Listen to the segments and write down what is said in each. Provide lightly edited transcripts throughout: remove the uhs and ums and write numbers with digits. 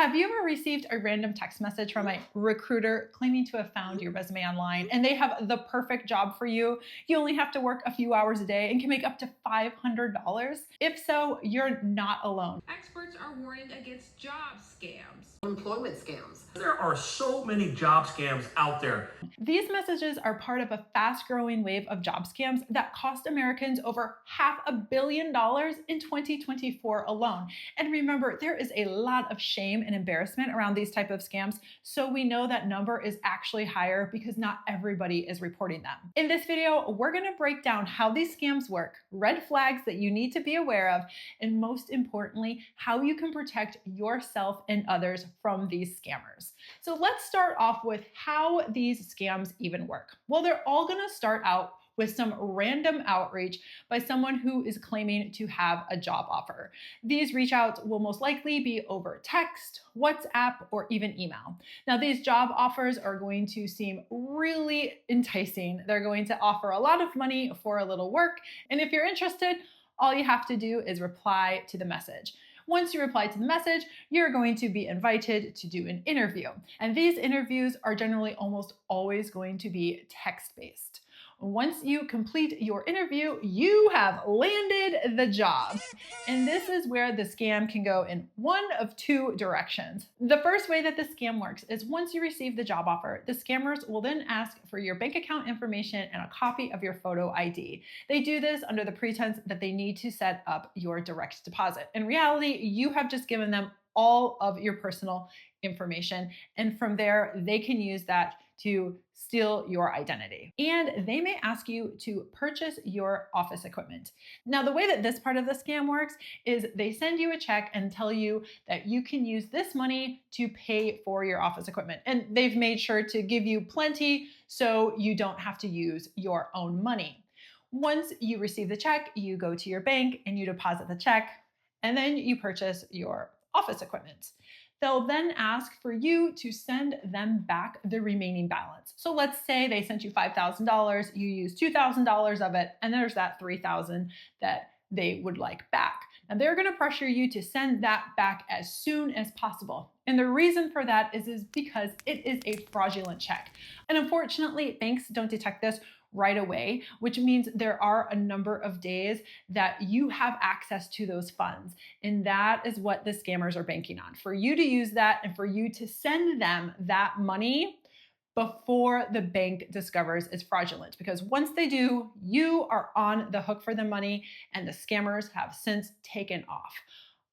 Have you ever received a random text message from a recruiter claiming to have found your resume online and they have the perfect job for you? You only have to work a few hours a day and can make up to $500? If so, you're not alone. Experts are warning against job scams. Employment scams. There are so many job scams out there. These messages are part of a fast-growing wave of job scams that cost Americans over $500 million in 2024 alone. And remember, there is a lot of shame and embarrassment around these type of scams, so we know that number is actually higher because not everybody is reporting them. In this video, we're going to break down how these scams work, red flags that you need to be aware of, and most importantly, how you can protect yourself and others from these scammers. So let's start off with how these scams even work. Well, they're all going to start out with some random outreach by someone who is claiming to have a job offer. These reach outs will most likely be over text, WhatsApp, or even email. Now, these job offers are going to seem really enticing. They're going to offer a lot of money for a little work. And if you're interested, all you have to do is reply to the message. Once you reply to the message, you're going to be invited to do an interview. And these interviews are generally almost always going to be text-based. Once you complete your interview, you have landed the job. And this is where the scam can go in one of two directions. The first way that the scam works is once you receive the job offer, the scammers will then ask for your bank account information and a copy of your photo ID. They do this under the pretense that they need to set up your direct deposit. In reality, you have just given them all of your personal information, and from there, they can use that to steal your identity. And they may ask you to purchase your office equipment. Now, the way that this part of the scam works is they send you a check and tell you that you can use this money to pay for your office equipment. And they've made sure to give you plenty so you don't have to use your own money. Once you receive the check, you go to your bank and you deposit the check, and then you purchase your office equipment. They'll then ask for you to send them back the remaining balance. So let's say they sent you $5,000, you use $2,000 of it, and there's that $3,000 that they would like back. Now they're going to pressure you to send that back as soon as possible. And the reason for that is because it is a fraudulent check. And unfortunately, banks don't detect this right away, which means there are a number of days that you have access to those funds. And that is what the scammers are banking on, for you to use that and for you to send them that money before the bank discovers it's fraudulent. Because once they do, you are on the hook for the money and the scammers have since taken off.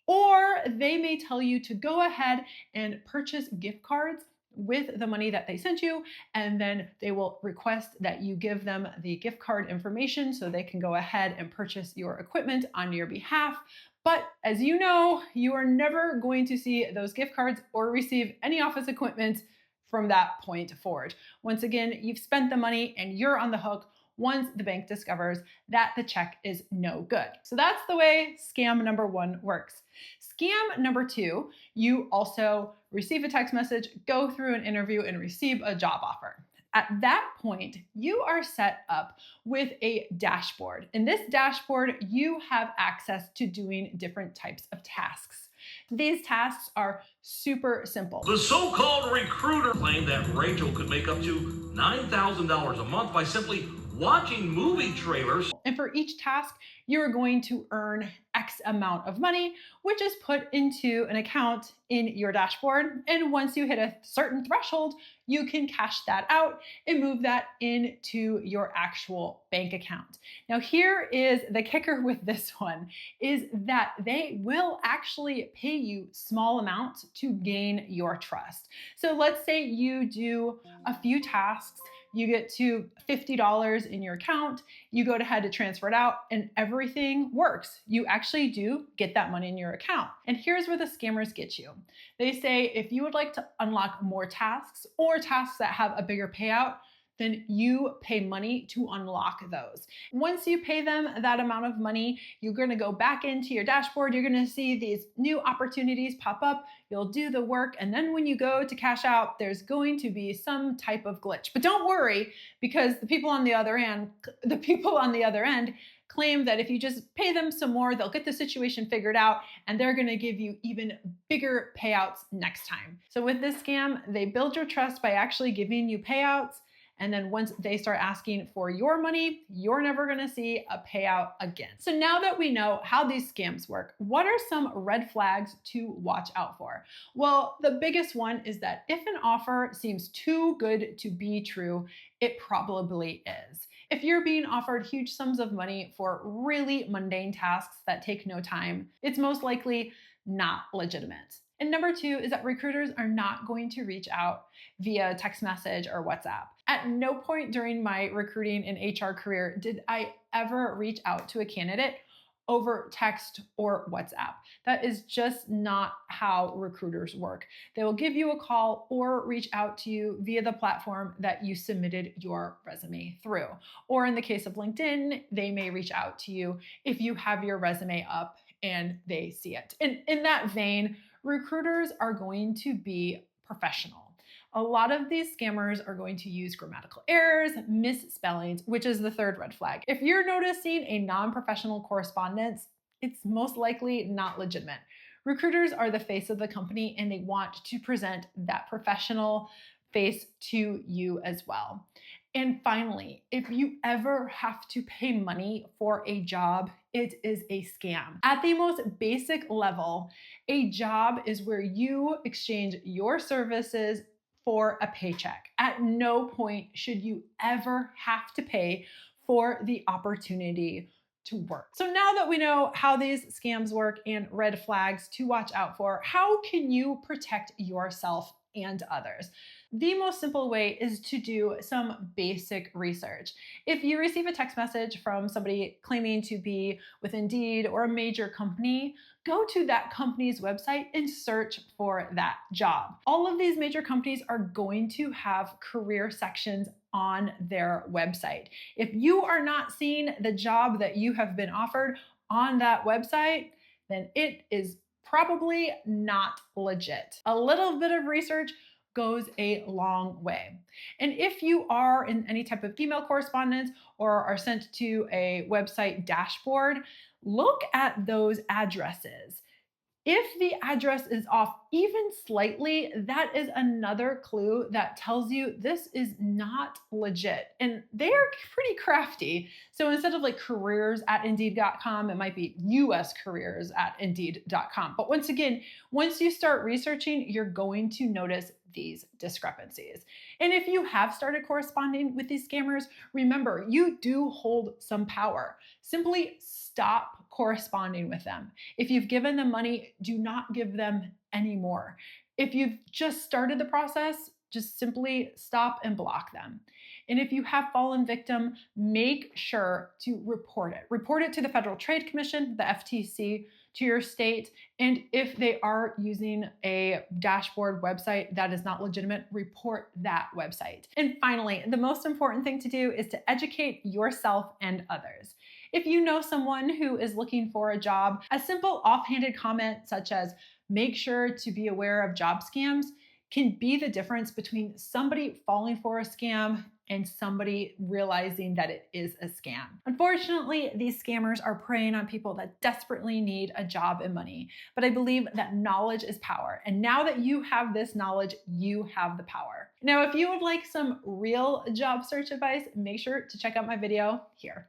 Or they may tell you to go ahead and purchase gift cards with the money that they sent you, and then they will request that you give them the gift card information so they can go ahead and purchase your equipment on your behalf. But as you know, you are never going to see those gift cards or receive any office equipment from that point forward. Once again, you've spent the money and you're on the hook once the bank discovers that the check is no good. So that's the way scam number one works. Scam number two, you also receive a text message, go through an interview, and receive a job offer. At that point, you are set up with a dashboard. In this dashboard, you have access to doing different types of tasks. These tasks are super simple. The so-called recruiter claimed that Rachel could make up to $9,000 a month by simply watching movie trailers. And for each task, you're going to earn X amount of money, which is put into an account in your dashboard. And once you hit a certain threshold, you can cash that out and move that into your actual bank account. Now, here is the kicker with this one, is that they will actually pay you small amounts to gain your trust. So let's say you do a few tasks, you get to $50 in your account, you go ahead to transfer it out, and everything works. You actually do get that money in your account. And here's where the scammers get you. They say if you would like to unlock more tasks or tasks that have a bigger payout, then you pay money to unlock those. Once you pay them that amount of money, you're gonna go back into your dashboard, you're gonna see these new opportunities pop up, you'll do the work, and then when you go to cash out, there's going to be some type of glitch. But don't worry, because the people on the other end claim that if you just pay them some more, they'll get the situation figured out and they're going to give you even bigger payouts next time. So with this scam, they build your trust by actually giving you payouts. And then once they start asking for your money, you're never gonna see a payout again. So now that we know how these scams work, what are some red flags to watch out for? Well, the biggest one is that if an offer seems too good to be true, it probably is. If you're being offered huge sums of money for really mundane tasks that take no time, it's most likely not legitimate. And number two is that recruiters are not going to reach out via text message or WhatsApp. At no point during my recruiting and HR career did I ever reach out to a candidate over text or WhatsApp. That is just not how recruiters work. They will give you a call or reach out to you via the platform that you submitted your resume through. Or in the case of LinkedIn, they may reach out to you if you have your resume up and they see it. In that vein, recruiters are going to be professional. A lot of these scammers are going to use grammatical errors, misspellings, which is the third red flag. If you're noticing a non-professional correspondence, it's most likely not legitimate. Recruiters are the face of the company and they want to present that professional face to you as well. And finally, if you ever have to pay money for a job, it is a scam. At the most basic level, a job is where you exchange your services for a paycheck. At no point should you ever have to pay for the opportunity to work. So now that we know how these scams work and red flags to watch out for, how can you protect yourself and others? The most simple way is to do some basic research. If you receive a text message from somebody claiming to be with Indeed or a major company, go to that company's website and search for that job. All of these major companies are going to have career sections on their website. If you are not seeing the job that you have been offered on that website, then it is probably not legit. A little bit of research goes a long way. And if you are in any type of email correspondence or are sent to a website dashboard, look at those addresses. If the address is off even slightly, that is another clue that tells you this is not legit. And they are pretty crafty. So instead of like careers@indeed.com, it might be uscareers@indeed.com. But once again, once you start researching, you're going to notice these discrepancies. And if you have started corresponding with these scammers, remember, you do hold some power. Simply stop corresponding with them. If you've given them money, do not give them any more. If you've just started the process, just simply stop and block them. And if you have fallen victim, make sure to report it. Report it to the Federal Trade Commission, the FTC, to your state. And if they are using a dashboard website that is not legitimate, report that website. And finally, the most important thing to do is to educate yourself and others. If you know someone who is looking for a job, a simple offhanded comment such as, make sure to be aware of job scams, can be the difference between somebody falling for a scam and somebody realizing that it is a scam. Unfortunately, these scammers are preying on people that desperately need a job and money. But I believe that knowledge is power. And now that you have this knowledge, you have the power. Now, if you would like some real job search advice, make sure to check out my video here.